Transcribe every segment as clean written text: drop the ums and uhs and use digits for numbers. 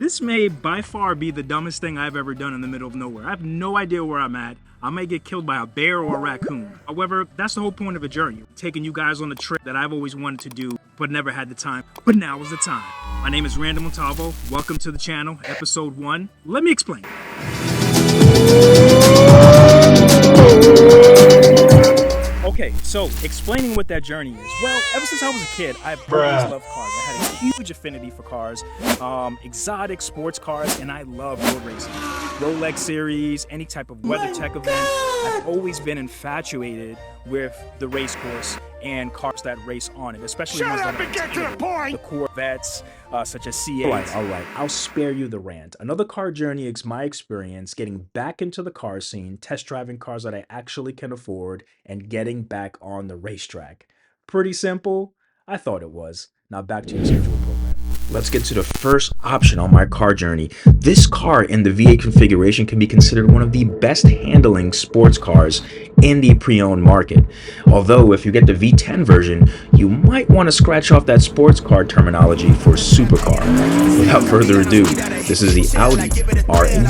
This may by far be the dumbest thing I've ever done in the middle of nowhere. I have no idea where I'm at. I may get killed by a bear or a raccoon. However, that's the whole point of a journey. Taking you guys on a trip that I've always wanted to do, but never had the time. But now is the time. My name is Randall Montalvo. Welcome to the channel, episode 1. Let me explain. Okay, so explaining what that journey is. Well, ever since I was a kid, I've always loved cars. I had a huge affinity for cars, exotic sports cars, and I love road racing. Rolex series, any type of WeatherTech event. I've always been infatuated with the race course and cars that race on it, especially ones that are the Corvettes, such as C8s. All right, I'll spare you the rant. Another car journey is my experience getting back into the car scene, test driving cars that I actually can afford, and getting back on the racetrack. Pretty simple? I thought it was. Now back to your scheduled program. Let's get to the first option on my car journey. This car in the V8 configuration can be considered one of the best handling sports cars in the pre-owned market. Although if you get the V10 version, you might want to scratch off that sports car terminology for supercar. Without further ado, this is the Audi R8.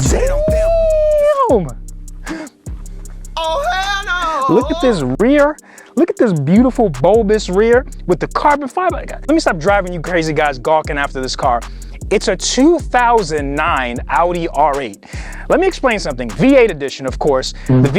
Oh, hell no! Look at this rear. Look at this beautiful bulbous rear with the carbon fiber. Let me stop driving you crazy guys gawking after this car. It's a 2009 Audi R8. Let me explain something. V8 edition, of course. The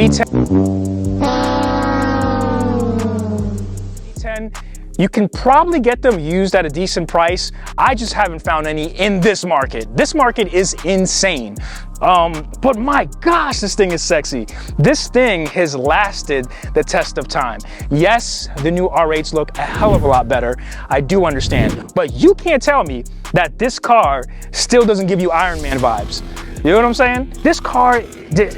V10, you can probably get them used at a decent price. I just haven't found any in this market. This market is insane. But my gosh, this thing is sexy. This thing has lasted the test of time. Yes, the new R8s look a hell of a lot better. I do understand. But you can't tell me that this car still doesn't give you Iron Man vibes. You know what I'm saying? This car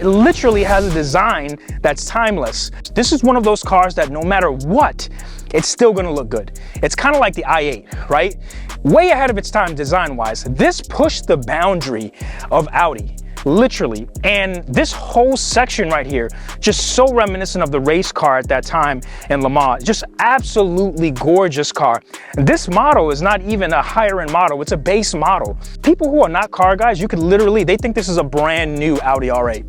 literally has a design that's timeless. This is one of those cars that no matter what, it's still gonna look good. It's kind of like the i8, right? Way ahead of its time design-wise. This pushed the boundary of Audi. Literally. And this whole section right here, just so reminiscent of the race car at that time in Le Mans. Just absolutely gorgeous car. This model is not even a higher end model, it's a base model. People who are not car guys, you could literally, they think this is a brand new Audi R8.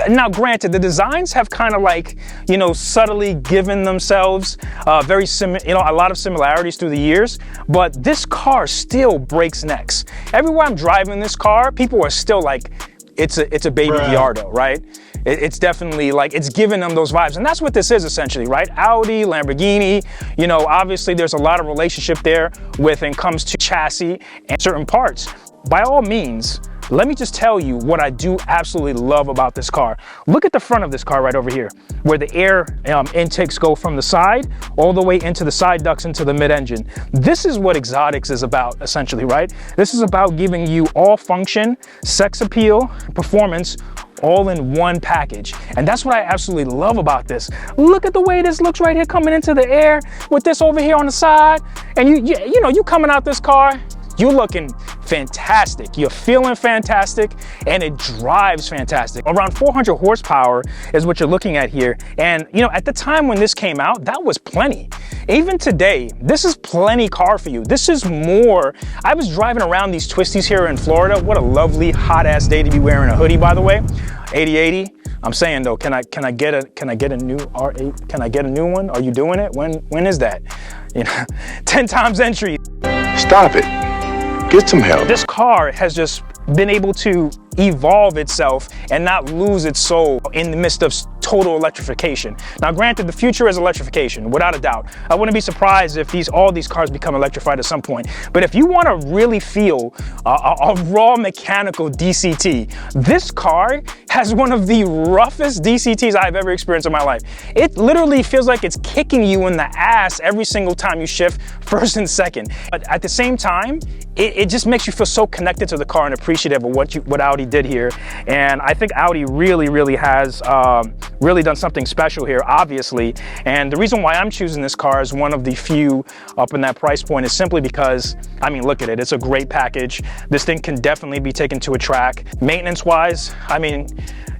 Now, granted, the designs have kind of like, you know, subtly given themselves a lot of similarities through the years, but this car still breaks necks. Everywhere I'm driving this car, people are still like, it's a baby Gallardo, right? It's definitely like, it's giving them those vibes. And that's what this is essentially, right? Audi, Lamborghini, you know, obviously there's a lot of relationship there when it comes to chassis and certain parts. By all means, let me just tell you what I do absolutely love about this car. Look at the front of this car right over here, where the air intakes go from the side all the way into the side ducts into the mid-engine. This is what exotics is about, essentially, right? This is about giving you all function, sex appeal, performance, all in one package. And that's what I absolutely love about this. Look at the way this looks right here coming into the air with this over here on the side. And you coming out this car, you're looking fantastic. You're feeling fantastic, and it drives fantastic. Around 400 horsepower is what you're looking at here. And you know, at the time when this came out, that was plenty. Even today, this is plenty car for you. This is more. I was driving around these twisties here in Florida. What a lovely hot ass day to be wearing a hoodie, by the way. 8080. I'm saying though, can I get a new R8? Can I get a new one? Are you doing it? When is that? You know, 10 times entry. Stop it. Get some help. This car has just been able to evolve itself and not lose its soul in the midst of total electrification. Now, granted, the future is electrification, without a doubt. I wouldn't be surprised if all these cars become electrified at some point. But if you want to really feel a raw mechanical DCT, this car has one of the roughest DCTs I've ever experienced in my life. It literally feels like it's kicking you in the ass every single time you shift first and second. But at the same time, it just makes you feel so connected to the car and appreciative of what Audi did here. And I think Audi really has really done something special here, obviously. And the reason why I'm choosing this car as one of the few up in that price point is simply because, I mean, look at it. It's a great package. This thing can definitely be taken to a track. Maintenance-wise, I mean,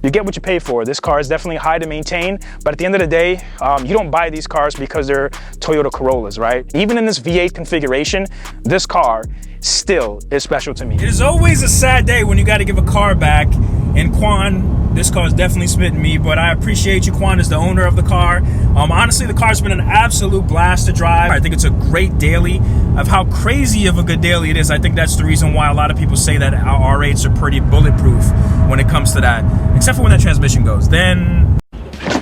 you get what you pay for. This car is definitely high to maintain, but at the end of the day, you don't buy these cars because they're Toyota Corollas, right? Even in this V8 configuration, this car still is special to me. It is always a sad day when you got to give a car back. And Quan, this car is definitely smitten me, but I appreciate you, Quan, as the owner of the car. Honestly, the car's been an absolute blast to drive. I think it's a great daily. Of how crazy of a good daily it is, I think that's the reason why a lot of people say that our R8s are pretty bulletproof when it comes to that, except for when that transmission goes. Then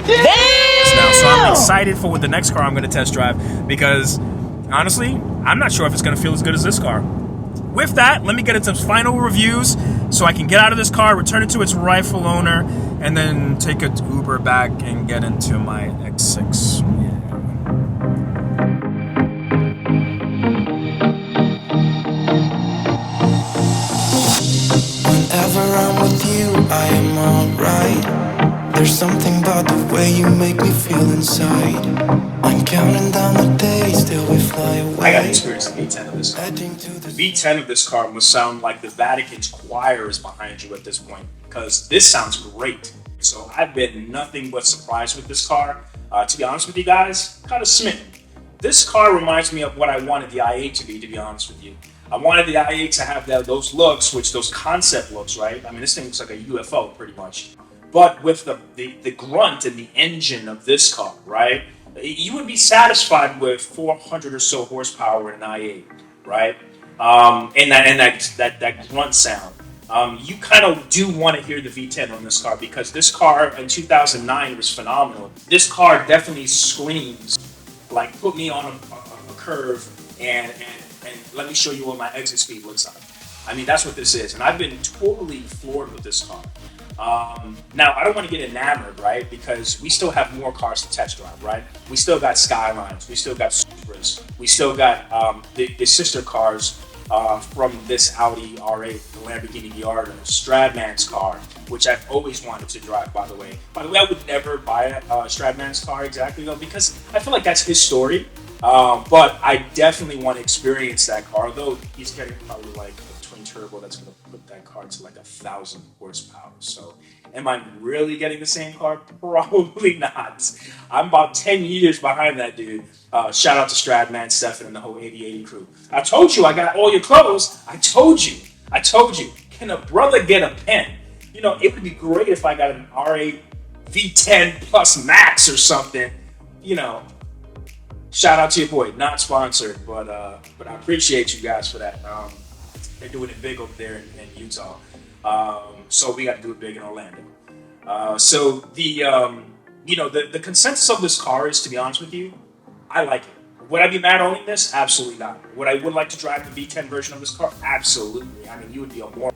now, so I'm excited for what the next car I'm going to test drive, because honestly, I'm not sure if it's going to feel as good as this car. With that, let me get into some final reviews so I can get out of this car, return it to its rightful owner, and then take an Uber back and get into my X6. Whenever I'm with you, I am alright. There's something about the way you make me feel inside. I'm counting down the days till we fly away. I got to experience the V10 of this car. The V10 of this car must sound like the Vatican's choir is behind you at this point, because this sounds great. So I've been nothing but surprised with this car. To be honest with you guys, kind of smitten. This car reminds me of what I wanted the i8 to be honest with you. I wanted the i8 to have those looks, those concept looks, right? I mean, this thing looks like a UFO pretty much. But with the grunt and the engine of this car, right? You would be satisfied with 400 or so horsepower in an i8, right? And that grunt sound. You kind of do want to hear the V10 on this car, because this car in 2009 was phenomenal. This car definitely screams like, put me on a curve and let me show you what my exit speed looks like. I mean, that's what this is, and I've been totally floored with this car. Now, I don't want to get enamored, right? Because we still have more cars to test drive, right? We still got Skylines, we still got Supras, we still got the sister cars from this Audi R8, the Lamborghini Gallardo, Stradman's car, which I've always wanted to drive, by the way. By the way, I would never buy a Stradman's car exactly, though, because I feel like that's his story. But I definitely want to experience that car, although he's getting probably like a twin turbo that's going to put that car to like 1,000 horsepower. So am I really getting the same car? Probably not. I'm about 10 years behind that dude. Shout out to Stradman, Stefan, and the whole 8080 crew. I told you I got all your clothes. I told you. Can a brother get a pen? You know, it would be great if I got an R8 V10 Plus Max or something. You know, shout out to your boy. Not sponsored, but I appreciate you guys for that. They're doing it big over there in Utah. So we got to do it big in Orlando. So the consensus of this car is, to be honest with you, I like it. Would I be mad owning this? Absolutely not. Would I like to drive the V10 version of this car? Absolutely. I mean, you would be a moron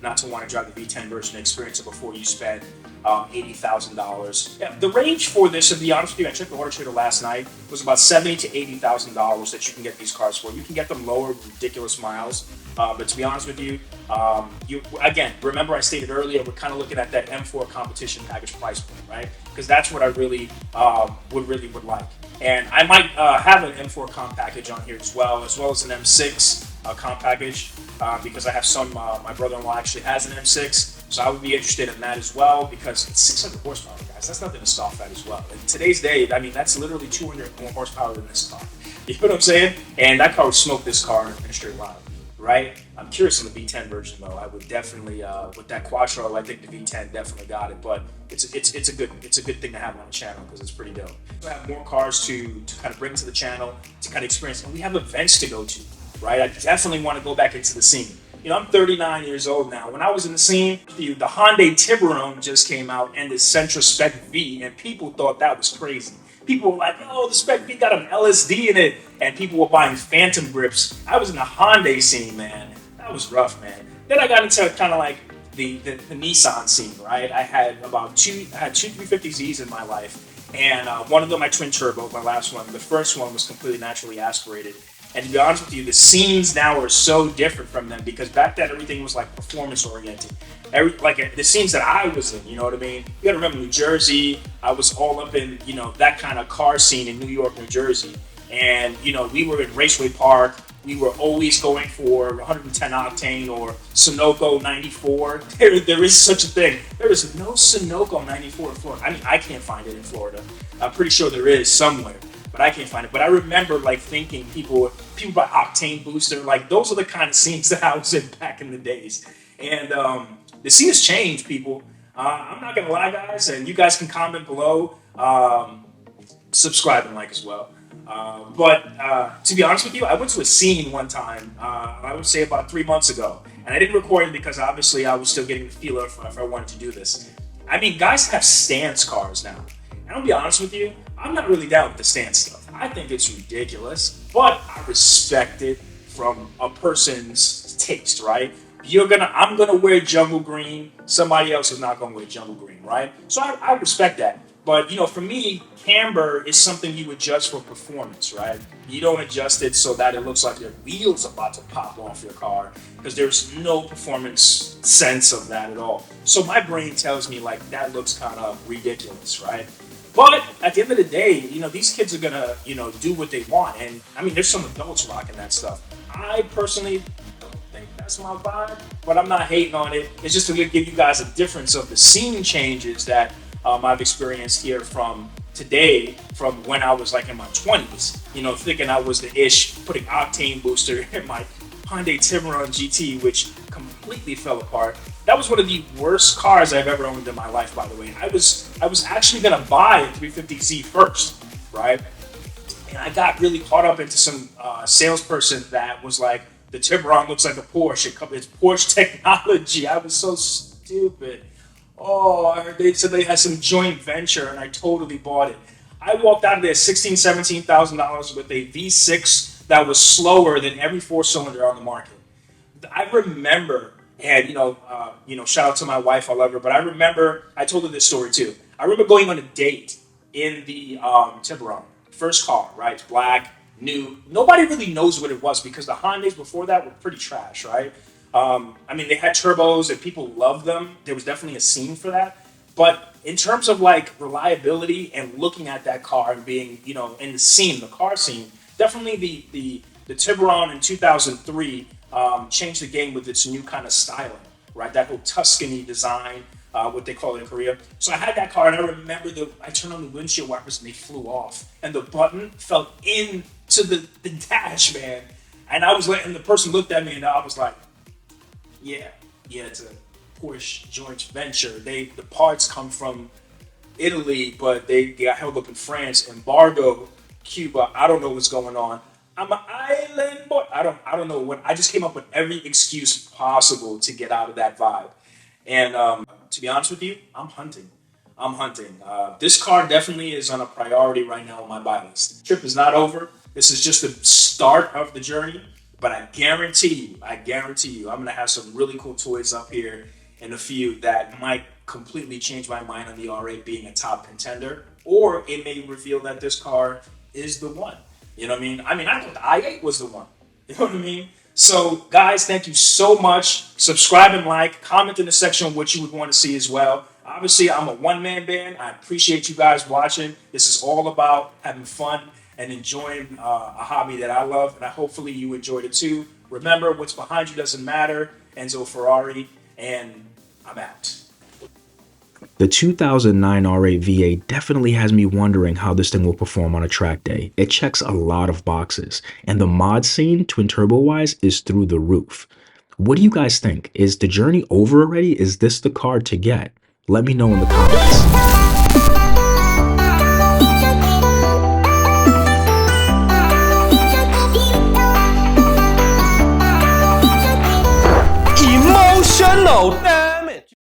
not to want to drive the V10 version and experience it before you spend $80,000. Yeah, the range for this, to be honest with you, I checked the Auto Trader last night, was about $70,000 to $80,000 that you can get these cars for. You can get them lower, ridiculous miles. But to be honest with you, again, remember I stated earlier, we're kind of looking at that M4 competition package price point, right? Because that's what I really would like. And I might have an M4 comp package on here as well as an M6 comp package, because I have some, my brother-in-law actually has an M6, so I would be interested in that as well, because it's 600 horsepower, guys. That's nothing to scoff at as well. In today's day, I mean, that's literally 200 more horsepower than this car. You know what I'm saying? And that car would smoke this car in a straight line, right? I'm curious on the V10 version, though. I would definitely, with that Quattro, I think the V10 definitely got it, but it's a good thing to have on the channel, because it's pretty dope. We have more cars to kind of bring to the channel, to kind of experience, and we have events to go to, right? I definitely want to go back into the scene. You know, I'm 39 years old now. When I was in the scene, the Hyundai Tiburon just came out, and the Sentra Spec V, and people thought that was crazy. People were like, oh, the Spec V got an LSD in it, and people were buying Phantom grips. I was in the Hyundai scene, man. That was rough, man. Then I got into kind of like the Nissan scene, right? I had two 350Zs in my life, and one of them I twin turbo, my last one. The first one was completely naturally aspirated. And to be honest with you, the scenes now are so different from them, because back then everything was like performance oriented. The scenes that I was in, you know what I mean? You gotta remember New Jersey, I was all up in, you know, that kind of car scene in New York, New Jersey. And, you know, we were in Raceway Park, we were always going for 110 octane or Sunoco 94. There is such a thing. There is no Sunoco 94 in Florida. I mean, I can't find it in Florida. I'm pretty sure there is somewhere. but I can't find it. But I remember like thinking people buy Octane Booster, like those are the kind of scenes that I was in back in the days. And the scene has changed, people. I'm not gonna lie, guys, and you guys can comment below, subscribe and like as well. But to be honest with you, I went to a scene one time, I would say about 3 months ago, and I didn't record it because obviously I was still getting the feel of if I wanted to do this. I mean, guys have stance cars now. And I'll be honest with you, I'm not really down with the stance stuff. I think it's ridiculous, but I respect it from a person's taste, right? I'm gonna wear jungle green. Somebody else is not gonna wear jungle green, right? So I respect that. But for me, camber is something you adjust for performance, right? You don't adjust it so that it looks like your wheel's about to pop off your car, because there's no performance sense of that at all. So my brain tells me like that looks kind of ridiculous, right? But at the end of the day, these kids are gonna, do what they want. And I mean, there's some adults rocking that stuff. I personally don't think that's my vibe, but I'm not hating on it. It's just to give you guys a difference of the scene changes that I've experienced here from today, from when I was like in my 20s, thinking I was the ish, putting Octane Booster in my Hyundai Tiburon GT, which completely fell apart. That was one of the worst cars I've ever owned in my life, by the way. I was actually gonna buy a 350Z first, right? And I got really caught up into some salesperson that was like, the Tiburon looks like a Porsche. It's Porsche technology. I was so stupid. Oh, they said they had some joint venture, and I totally bought it. I walked out of there $16,000, $17,000 with a V6 that was slower than every 4-cylinder on the market. I remember, and shout out to my wife, I love her, but I remember, I told her this story too. I remember going on a date in the Tiburon, first car, right? It's black, new. Nobody really knows what it was because the Hondas before that were pretty trash, right? I mean, they had turbos and people loved them. There was definitely a scene for that. But in terms of like reliability and looking at that car and being, in the scene, the car scene, definitely the Tiburon in 2003 changed the game with its new kind of styling, right? That whole Tuscany design, what they call it in Korea. So I had that car, and I remember I turned on the windshield wipers and they flew off, and the button fell into the dash, man. And I was like, and the person looked at me, and I was like, yeah, it's a Porsche joint venture. The parts come from Italy, but they got held up in France, embargo, Cuba. I don't know what's going on. I'm an island boy. I don't know what. I just came up with every excuse possible to get out of that vibe. And to be honest with you, I'm hunting. This car definitely is on a priority right now on my buy list. The trip is not over. This is just the start of the journey. But I guarantee you, I'm gonna have some really cool toys up here in a few that might completely change my mind on the R8 being a top contender, or it may reveal that this car is the one. You know what I mean? I thought the i8 was the one. You know what I mean? So guys, thank you so much. Subscribe and like, comment in the section on what you would want to see as well. Obviously, I'm a one-man band. I appreciate you guys watching. This is all about having fun and enjoying a hobby that I love, and hopefully you enjoyed it too. Remember, what's behind you doesn't matter. Enzo Ferrari, and I'm out. The 2009 R8 V8 definitely has me wondering how this thing will perform on a track day. It checks a lot of boxes, and the mod scene, twin turbo wise, is through the roof. What do you guys think? Is the journey over already? Is this the car to get? Let me know in the comments. Emotional.